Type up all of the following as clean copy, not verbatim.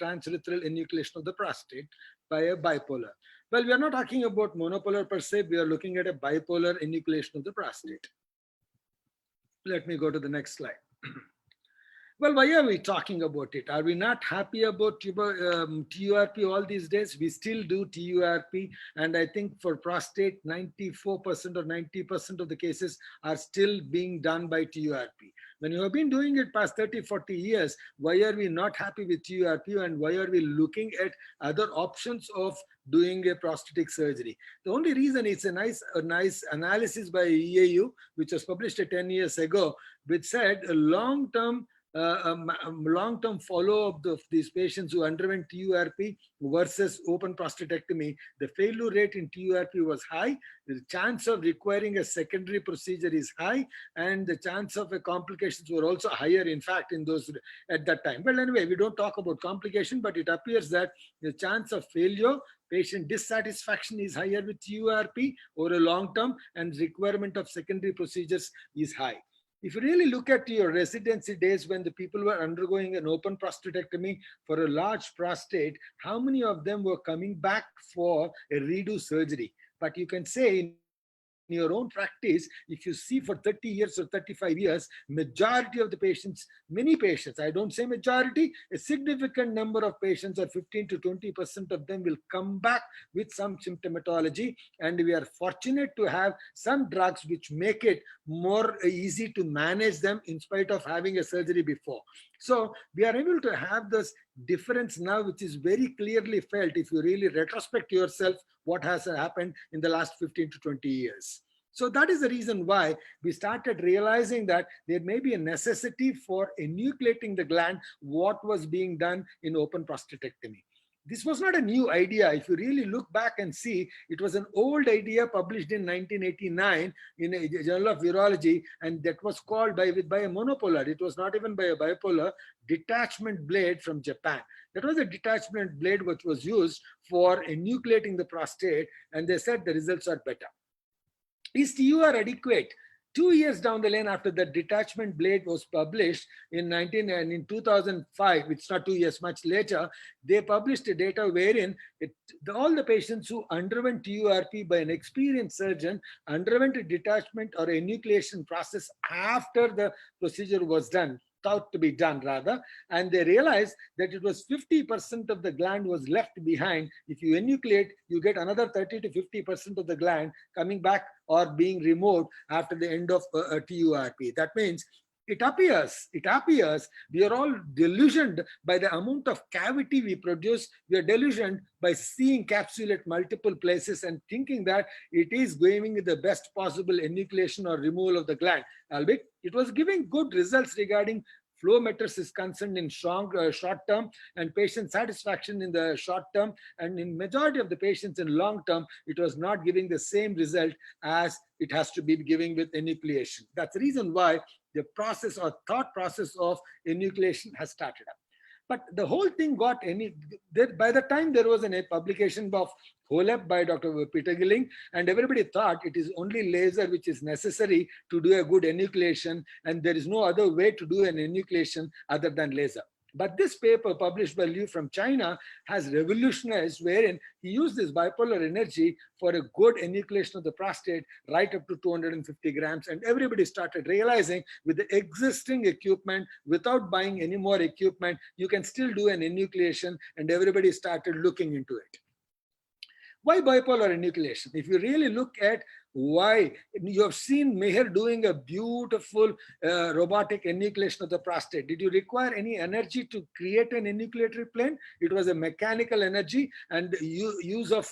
transurethral enucleation of the prostate by a bipolar. Well, we are not talking about monopolar per se. We are looking at a bipolar enucleation of the prostate. Let me go to the next slide. Well, why are we talking about it? Are we not happy about TURP all these days? We still do TURP, and I think for prostate, 94% or 90% of the cases are still being done by TURP. When you have been doing it past 30, 40 years, why are we not happy with TURP, and why are we looking at other options of doing a prostatic surgery? The only reason it's a nice analysis by EAU, which was published 10 years ago, which said a long-term follow-up of these patients who underwent TURP versus open prostatectomy, the failure rate in TURP was high, the chance of requiring a secondary procedure is high, and the chance of complications were also higher, in fact, in those at that time. Well, anyway, we don't talk about complication, but it appears that the chance of failure, patient dissatisfaction is higher with TURP over a long term, and requirement of secondary procedures is high. If you really look at your residency days when the people were undergoing an open prostatectomy for a large prostate, how many of them were coming back for a redo surgery? But you can say in your own practice, if you see for 30 years or 35 years, majority of the patients, many patients, I don't say majority, a significant number of patients, or 15 to 20% of them will come back with some symptomatology. And we are fortunate to have some drugs which make it more easy to manage them in spite of having a surgery before. So we are able to have this difference now, which is very clearly felt if you really retrospect yourself what has happened in the last 15 to 20 years. So that is the reason why we started realizing that there may be a necessity for enucleating the gland, what was being done in open prostatectomy. This was not a new idea. If you really look back and see, it was an old idea published in 1989 in a Journal of Urology, and that was called by a monopolar. It was not even by a bipolar, detachment blade from Japan. That was a detachment blade which was used for enucleating the prostate, and they said the results are better. Is TUR adequate? 2 years down the line after the detachment blade was published in 2005, it's not 2 years, much later, they published a data wherein all the patients who underwent TURP by an experienced surgeon underwent a detachment or enucleation process after the procedure was done, thought to be done rather, and they realized that it was 50% of the gland was left behind. If you enucleate, you get another 30 to 50% of the gland coming back or being removed after the end of TURP. That means it appears we are all delusioned by the amount of cavity we produce. We are delusioned by seeing capsule at multiple places and thinking that it is going with the best possible enucleation or removal of the gland. Albeit it was giving good results regarding flow metrics is concerned in short term, and patient satisfaction in the short term, and in majority of the patients in long term, it was not giving the same result as it has to be giving with enucleation. That's the reason why the process or thought process of enucleation has started up. But the whole thing got by the time there was a publication of HOLEP by Dr. Peter Gilling, and everybody thought it is only laser which is necessary to do a good enucleation, and there is no other way to do an enucleation other than laser. But this paper published by Liu from China has revolutionized, wherein he used this bipolar energy for a good enucleation of the prostate right up to 250 grams. And everybody started realizing with the existing equipment, without buying any more equipment, you can still do an enucleation, and everybody started looking into it. Why bipolar enucleation? If you really look at why, you have seen Meher doing a beautiful robotic enucleation of the prostate. Did you require any energy to create an enucleatory plane? It was a mechanical energy, and the use of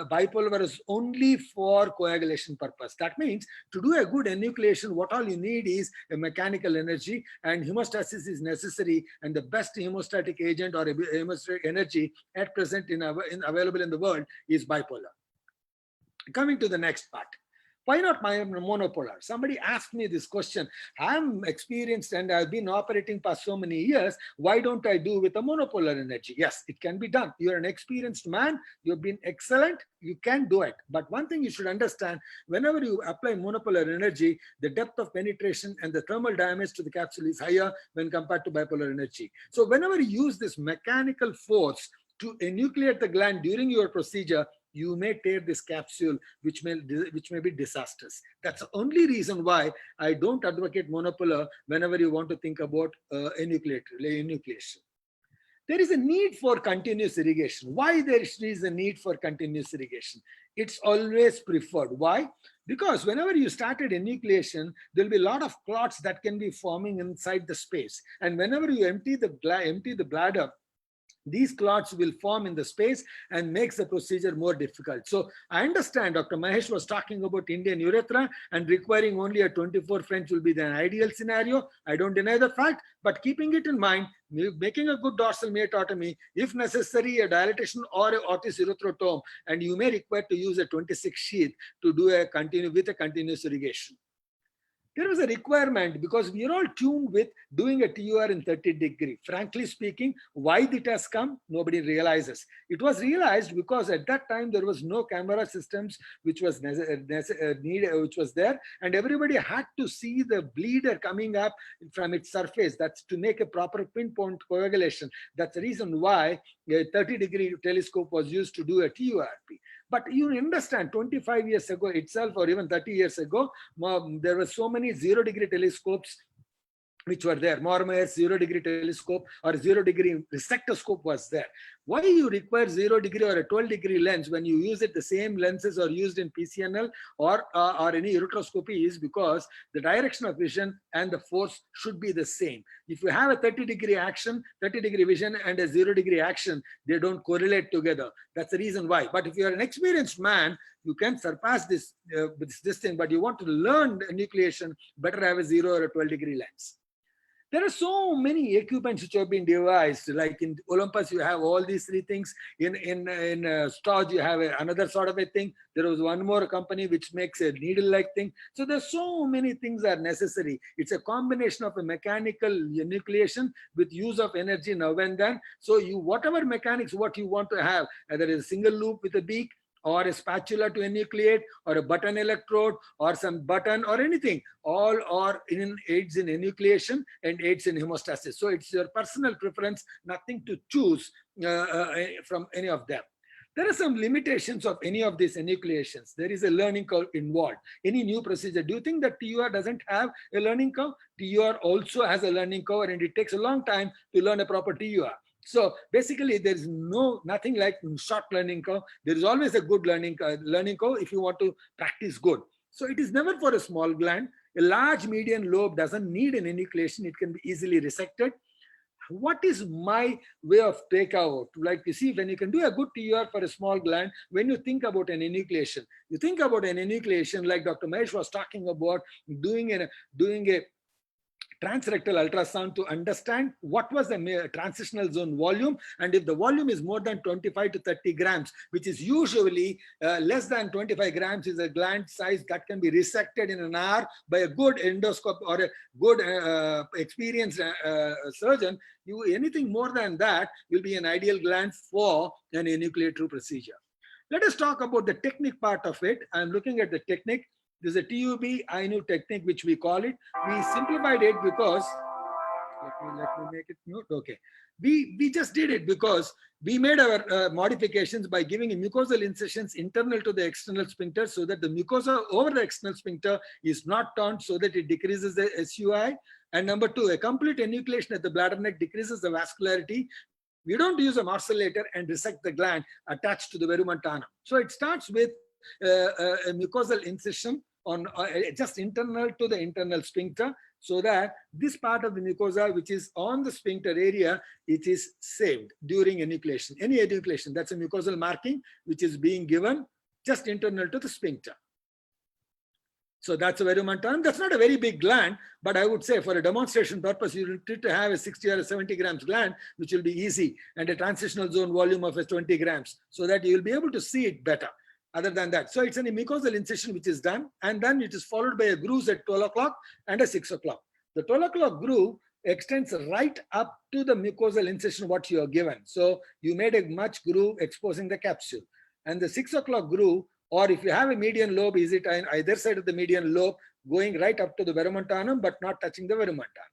bipolar was only for coagulation purpose. That means to do a good enucleation, what all you need is a mechanical energy, and hemostasis is necessary, and the best hemostatic agent or hemostatic energy at present available in the world is bipolar. Coming to the next part. Why not my monopolar? Somebody asked me this question. I'm experienced and I've been operating for so many years. Why don't I do with a monopolar energy? Yes, it can be done. You're an experienced man. You've been excellent. You can do it. But one thing you should understand, whenever you apply monopolar energy, the depth of penetration and the thermal damage to the capsule is higher when compared to bipolar energy. So whenever you use this mechanical force to enucleate the gland during your procedure, you may tear this capsule, which may be disastrous. That's the only reason why I don't advocate monopolar whenever you want to think about enucleation. There is a need for continuous irrigation. Why there is a need for continuous irrigation? It's always preferred. Why? Because whenever you started enucleation, there'll be a lot of clots that can be forming inside the space. And whenever you empty the bladder, these clots will form in the space and makes the procedure more difficult. So I understand Dr. Mahesh was talking about Indian urethra and requiring only a 24 French will be the ideal scenario. I don't deny the fact, but keeping it in mind, making a good dorsal myototomy, if necessary, a dilatation or a otis urethrotomb, and you may require to use a 26 sheath to do a continuous irrigation. There was a requirement because we are all tuned with doing a TUR in 30 degree. Frankly speaking, why it has come, nobody realizes. It was realized because at that time there was no camera systems which was which was there, and everybody had to see the bleeder coming up from its surface. That's to make a proper pinpoint coagulation. That's the reason why a 30 degree telescope was used to do a TURP. But you understand, 25 years ago itself, or even 30 years ago, there were so many 0 degree telescopes which were there. Mormeyer's 0 degree telescope or 0 degree resectoscope was there. Why you require 0 degree or a 12 degree lens when you use it, the same lenses are used in PCNL or any ureteroscopy is because the direction of vision and the force should be the same. If you have a 30 degree action, 30 degree vision and a 0 degree action, they don't correlate together. That's the reason why. But if you're an experienced man, you can surpass this thing, but you want to learn enucleation, better have a 0 or a 12 degree lens. There are so many equipments which have been devised. Like in Olympus, you have all these three things. In Storage, you have another sort of a thing. There was one more company which makes a needle-like thing. So there's so many things are necessary. It's a combination of a mechanical enucleation with use of energy now and then. So you whatever mechanics what you want to have, either a single loop with a beak, or a spatula to enucleate, or a button electrode, or some button, or anything. All are aids in enucleation and aids in hemostasis. So it's your personal preference, nothing to choose from any of them. There are some limitations of any of these enucleations. There is a learning curve involved. Any new procedure, do you think that TUR doesn't have a learning curve? TUR also has a learning curve, and it takes a long time to learn a proper TUR. So basically, there is nothing like short learning curve. There is always a good learning curve if you want to practice good. So it is never for a small gland. A large median lobe doesn't need an enucleation. It can be easily resected. What is my way of takeout? Like you see, when you can do a good TUR for a small gland, when you think about an enucleation, you think about an enucleation like Dr. Mahesh was talking about doing a transrectal ultrasound to understand what was the transitional zone volume, and if the volume is more than 25 to 30 grams, which is usually less than 25 grams is a gland size that can be resected in an hour by a good endoscope or a good experienced surgeon. Anything more than that will be an ideal gland for an enucleatory procedure. Let us talk about the technique part of it. I'm looking at the technique. This is a TUB INU technique, which we call it. We simplified it because, let me make it mute. Okay. We just did it because we made our modifications by giving mucosal incisions internal to the external sphincter so that the mucosa over the external sphincter is not turned so that it decreases the SUI. And number two, a complete enucleation at the bladder neck decreases the vascularity. We don't use a morcellator and resect the gland attached to the verumontanum. So it starts with a mucosal incision on just internal to the internal sphincter, so that this part of the mucosa which is on the sphincter area, it is saved during enucleation. Any enucleation, that's a mucosal marking which is being given just internal to the sphincter. So that's a verumontanum. That's not a very big gland, but I would say for a demonstration purpose, you need to have a 60 or a 70 grams gland, which will be easy, and a transitional zone volume of a 20 grams, so that you will be able to see it better. other than that. So it's a mucosal incision which is done, and then it is followed by a groove at 12 o'clock and a 6 o'clock. The 12 o'clock groove extends right up to the mucosal incision what you are given. So you made a much groove exposing the capsule. And the 6 o'clock groove, or if you have a median lobe, is it on either side of the median lobe going right up to the verumontanum but not touching the verumontanum.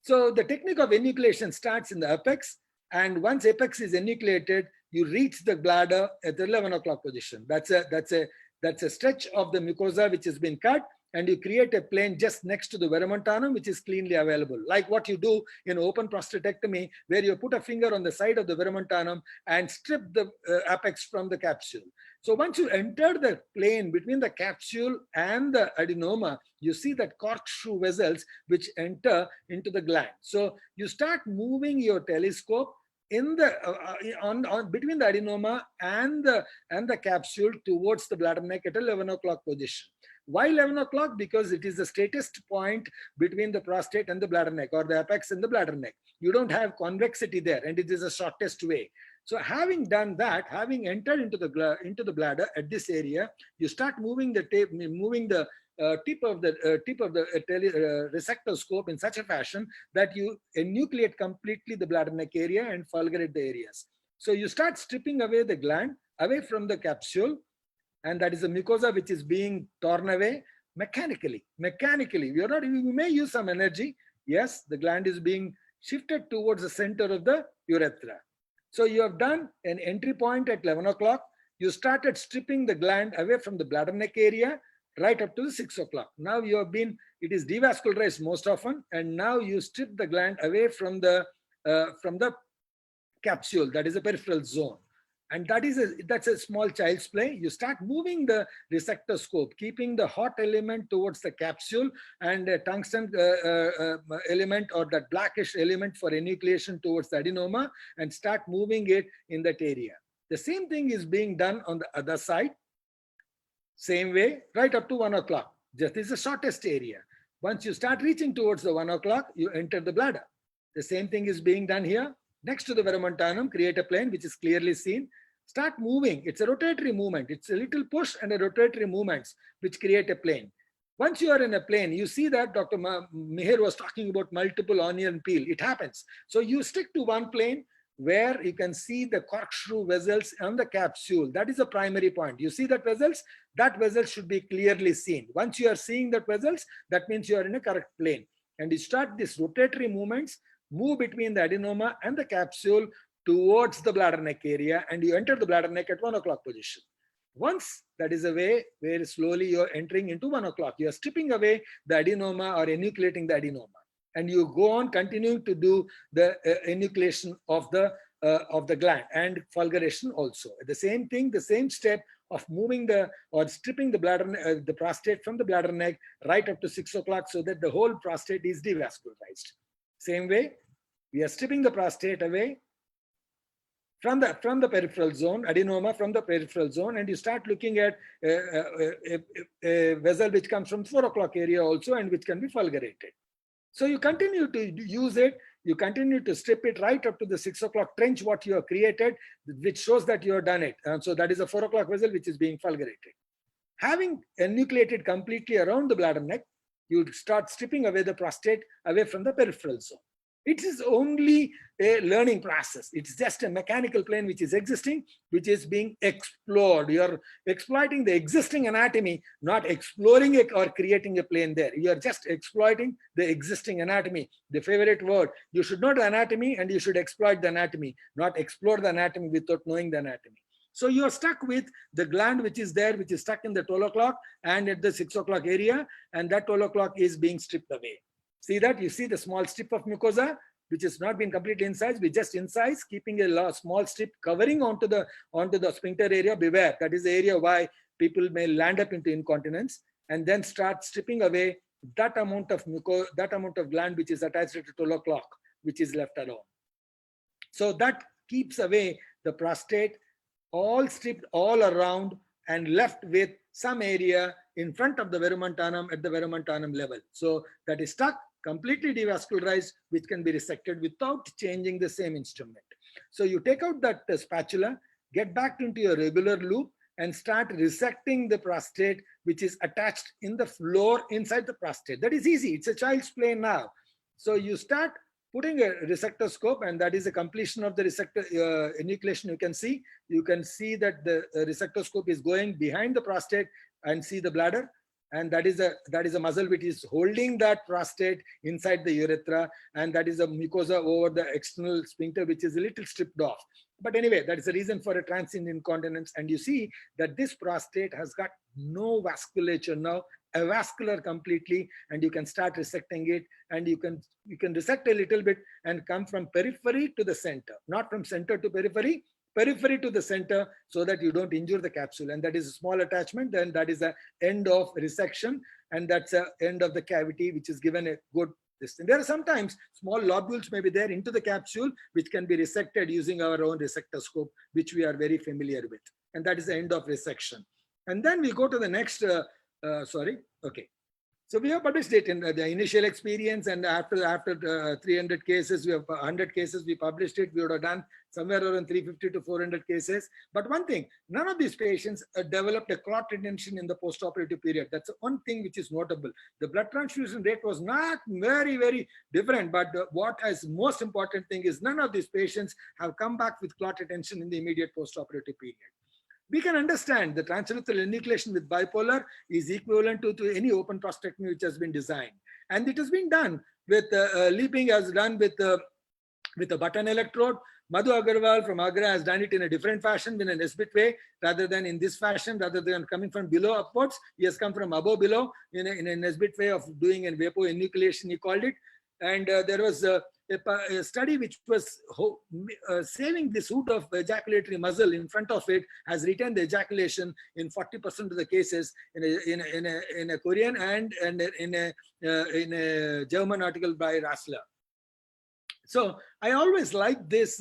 So the technique of enucleation starts in the apex, and once apex is enucleated, you reach the bladder at the 11 o'clock position. That's a stretch of the mucosa which has been cut, and you create a plane just next to the verumontanum, which is cleanly available, like what you do in open prostatectomy, where you put a finger on the side of the verumontanum and strip the apex from the capsule. So once you enter the plane between the capsule and the adenoma, you see that corkscrew vessels which enter into the gland. So you start moving your telescope in the between the adenoma and the capsule towards the bladder neck at 11 o'clock position. Why 11 o'clock? Because it is the straightest point between the prostate and the bladder neck, or the apex and the bladder neck. You don't have convexity there, and it is the shortest way. So having done that, having entered into the bladder at this area, you start moving the tip of the resectoscope in such a fashion that you enucleate completely the bladder neck area and fulgurate the areas. So you start stripping away the gland away from the capsule, and that is the mucosa which is being torn away mechanically. We may use some energy. Yes, the gland is being shifted towards the center of the urethra. So you have done an entry point at 11 o'clock. You started stripping the gland away from the bladder neck area right up to the 6 o'clock. Now it is devascularized most often, and now you strip the gland away from the capsule, that is a peripheral zone. And that's a small child's play. You start moving the resectoscope, keeping the hot element towards the capsule and a tungsten element, or that blackish element for enucleation, towards the adenoma, and start moving it in that area. The same thing is being done on the other side. Same way, right up to 1 o'clock. This is the shortest area. Once you start reaching towards the 1 o'clock, you enter the bladder. The same thing is being done here. Next to the verumontanum, create a plane which is clearly seen. Start moving. It's a rotatory movement. It's a little push and a rotatory movements which create a plane. Once you are in a plane, you see that Dr. Meher was talking about multiple onion peel. It happens. So you stick to one plane where you can see the corkscrew vessels on the capsule. That is a primary point. You see that vessels? That vessel should be clearly seen. Once you are seeing that vessels, that means you are in a correct plane. And you start these rotatory movements, move between the adenoma and the capsule towards the bladder neck area, and you enter the bladder neck at 1 o'clock position. Once that is a way where slowly you are entering into 1 o'clock, you are stripping away the adenoma or enucleating the adenoma, and you go on continuing to do the enucleation of the gland and fulguration also. The same thing, the same step of moving or stripping the prostate from the bladder neck right up to 6 o'clock, so that the whole prostate is devascularized. Same way, we are stripping the prostate away from the peripheral zone, adenoma from the peripheral zone, and you start looking at a vessel which comes from 4 o'clock area also, and which can be fulgurated. So you continue to use it, you continue to strip it right up to the 6 o'clock trench what you have created, which shows that you have done it. And so that is a 4 o'clock vessel which is being fulgurated. Having enucleated completely around the bladder neck, you start stripping away the prostate away from the peripheral zone. It is only a learning process. It's just a mechanical plane which is existing, which is being explored. You are exploiting the existing anatomy, not exploring it or creating a plane there. You are just exploiting the existing anatomy. The favorite word. You should know the anatomy and you should exploit the anatomy, not explore the anatomy without knowing the anatomy. So you are stuck with the gland which is there, which is stuck in the 12 o'clock and at the 6 o'clock area, and that 12 o'clock is being stripped away. See that? You see the small strip of mucosa, which has not been completely incised. We just incise, keeping a small strip covering onto the sphincter area. Beware, that is the area why people may land up into incontinence, and then start stripping away that amount of gland which is attached to 12 o'clock, which is left alone. So that keeps away the prostate, all stripped all around and left with some area in front of the verumontanum at the verumontanum level. So that is stuck, completely devascularized, which can be resected without changing the same instrument. So you take out that spatula, get back into your regular loop, and start resecting the prostate, which is attached in the floor inside the prostate. That is easy. It's a child's play now. So you start putting a resectoscope, and that is the completion of the resector enucleation. You can see that the resectoscope is going behind the prostate and see the bladder. And that is a muscle which is holding that prostate inside the urethra, and that is a mucosa over the external sphincter, which is a little stripped off. But anyway, that is the reason for a transient incontinence. And you see that this prostate has got no vasculature now, avascular completely, and you can start resecting it, and you can resect a little bit and come from periphery to the center, not from center to periphery, periphery to the center, so that you don't injure the capsule. And that is a small attachment, then that is the end of resection, and that's the end of the cavity, which is given a good distance. There are sometimes small lobules may be there into the capsule, which can be resected using our own resectoscope, which we are very familiar with. And that is the end of resection. And then we go to the next, So we have published it in the initial experience, and after 300 cases, we have 100 cases, we published it. We would have done somewhere around 350 to 400 cases. But one thing, none of these patients developed a clot retention in the postoperative period. That's one thing which is notable. The blood transfusion rate was not very, very different, but what is most important thing is none of these patients have come back with clot retention in the immediate postoperative period. We can understand the transurethral enucleation with bipolar is equivalent to any open prostatectomy which has been designed. And it has been done with, Leaping has done with a button electrode. Madhu Agarwal from Agra has done it in a different fashion, in an S-bit way, rather than in this fashion, rather than coming from below upwards. He has come from above below in an S-bit way of doing a vapor enucleation, he called it. And there was a study which was saving this hood of ejaculatory muscle in front of it, has retained the ejaculation in 40% of the cases in a Korean and in a German article by Rassler. So I always like this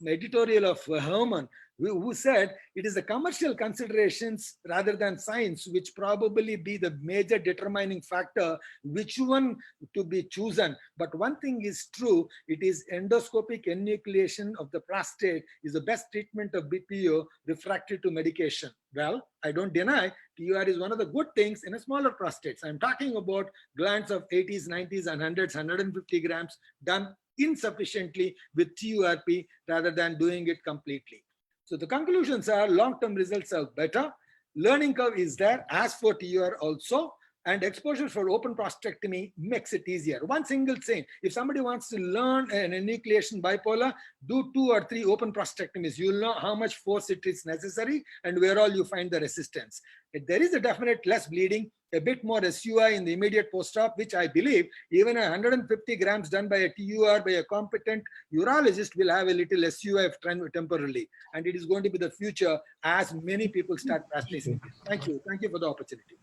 editorial of Herman, who said it is the commercial considerations rather than science which probably be the major determining factor which one to be chosen. But one thing is true, it is endoscopic enucleation of the prostate is the best treatment of BPO refractory to medication. Well, I don't deny TUR is one of the good things in a smaller prostates. I'm talking about glands of 80s, 90s and 100s, 150 grams done insufficiently with TURP rather than doing it completely. So the conclusions are long-term results are better. Learning curve is there as for TUR also. And exposure for open prostatectomy makes it easier. One single thing, if somebody wants to learn an enucleation bipolar, do 2 or 3 open prostatectomies. You'll know how much force it is necessary and where all you find the resistance. There is a definite less bleeding, a bit more SUI in the immediate post-op, which I believe even 150 grams done by a TUR by a competent urologist will have a little SUI temporarily. And it is going to be the future as many people start practicing. Thank you. Thank you for the opportunity.